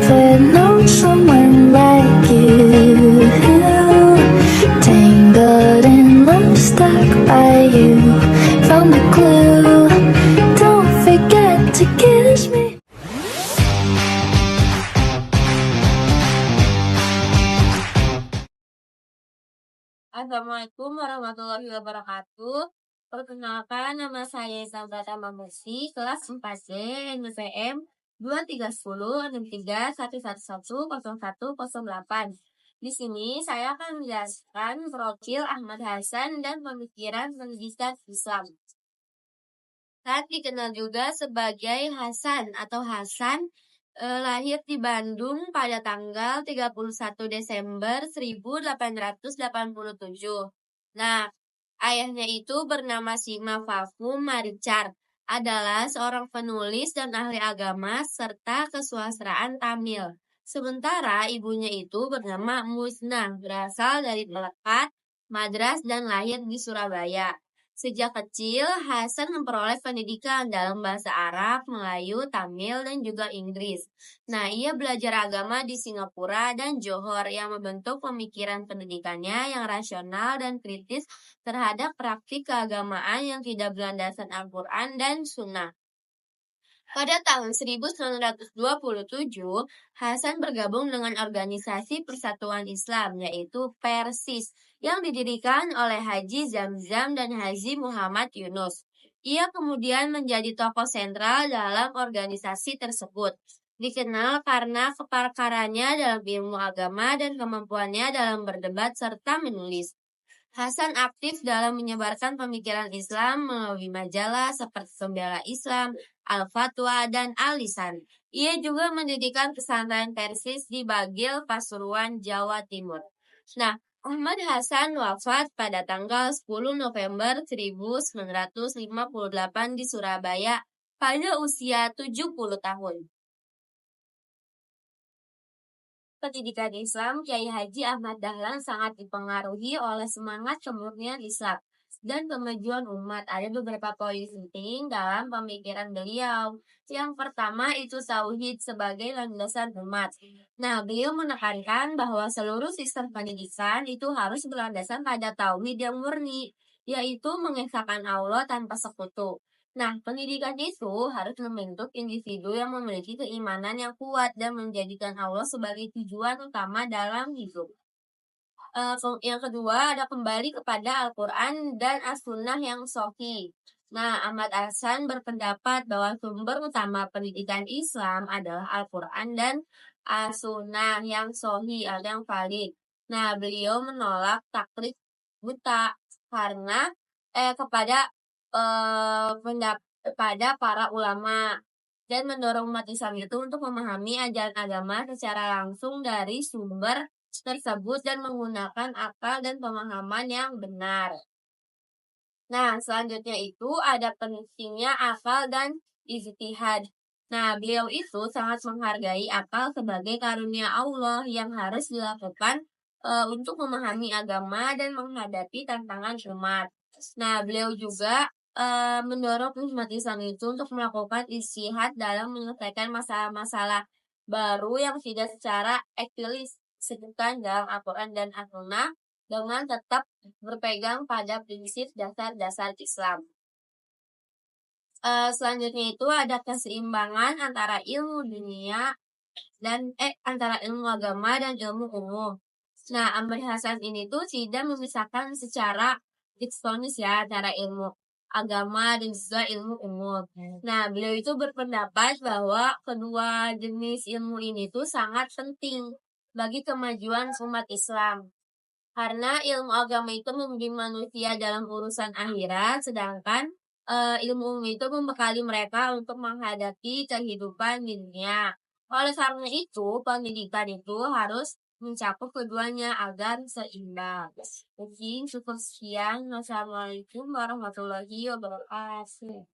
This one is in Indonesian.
never known someone like you. Tangled in love, stuck by you. Found the clue. Don't forget to kiss me. Assalamualaikum warahmatullahi wabarakatuh. Perkenalkan, nama saya Isam Pratama Musi, kelas 4C NPM 23106311100108. Di sini saya akan menjelaskan profil Ahmad Hasan dan pemikiran pendidikan Islam. Saat dikenal juga sebagai Hasan atau Hasan, lahir di Bandung pada tanggal 31 Desember 1887. Nah, ayahnya itu bernama Sima Fafum Marichard, adalah seorang penulis dan ahli agama serta kesusastraan Tamil. Sementara ibunya itu bernama Musnah, berasal dari Telekat, Madras dan lahir di Surabaya. Sejak kecil, Hasan memperoleh pendidikan dalam bahasa Arab, Melayu, Tamil, dan juga Inggris. Nah, ia belajar agama di Singapura dan Johor yang membentuk pemikiran pendidikannya yang rasional dan kritis terhadap praktik keagamaan yang tidak berlandaskan Al-Quran dan Sunnah. Pada tahun 1927, Hasan bergabung dengan organisasi Persatuan Islam, yaitu Persis, yang didirikan oleh Haji Zamzam dan Haji Muhammad Yunus. Ia kemudian menjadi tokoh sentral dalam organisasi tersebut. Dikenal karena kepakarnya dalam ilmu agama dan kemampuannya dalam berdebat serta menulis. Hasan aktif dalam menyebarkan pemikiran Islam melalui majalah seperti Pembela Islam, Al-Fatwa, dan Al-Lisan. Ia juga mendirikan pesantren Persis di Bagil, Pasuruan, Jawa Timur. Nah, Ahmad Hasan wafat pada tanggal 10 November 1958 di Surabaya pada usia 70 tahun. Pendidikan Islam, Kiai Haji Ahmad Dahlan sangat dipengaruhi oleh semangat kemurnian Islam dan kemajuan umat. Ada beberapa poin penting dalam pemikiran beliau. Yang pertama itu tauhid sebagai landasan umat. Nah, beliau menekankan bahwa seluruh sistem pendidikan itu harus berlandasan pada tauhid yang murni, yaitu mengesahkan Allah tanpa sekutu. Nah, pendidikan itu harus membentuk individu yang memiliki keimanan yang kuat dan menjadikan Allah sebagai tujuan utama dalam hidup. Yang kedua ada kembali kepada Al-Quran dan As-Sunnah yang sahih. Nah, Ahmad Hasan berpendapat bahwa sumber utama pendidikan Islam adalah Al-Quran dan As-Sunnah yang sahih atau yang valid. Nah, beliau menolak taklid buta karena kepada para ulama dan mendorong umat Islam itu untuk memahami ajaran agama secara langsung dari sumber tersebut dan menggunakan akal dan pemahaman yang benar. Nah, selanjutnya itu ada pentingnya akal dan ijtihad. Nah, beliau itu sangat menghargai akal sebagai karunia Allah yang harus dilakukan untuk memahami agama dan menghadapi tantangan umat. Nah, beliau juga mendorong umat Islam itu untuk melakukan ijtihad dalam menyelesaikan masalah-masalah baru yang tidak secara empiris disebutkan dalam Al-Quran dan As-Sunnah dengan tetap berpegang pada prinsip dasar-dasar Islam. Selanjutnya itu ada keseimbangan antara ilmu dunia dan antara ilmu agama dan ilmu umum. Nah, Ahmad Hasan ini tuh tidak memisahkan secara diksonis ya antara ilmu agama dan juga ilmu umum. Nah, beliau itu berpendapat bahwa kedua jenis ilmu ini tuh sangat penting bagi kemajuan umat Islam. Karena ilmu agama itu membimbing manusia dalam urusan akhirat, sedangkan ilmu umum itu membekali mereka untuk menghadapi kehidupan di dunia. Oleh karena itu, pendidikan itu harus mencakup keduanya agar seimbang. Mungkin cukup sekian. Wassalamualaikum warahmatullahi wabarakatuh.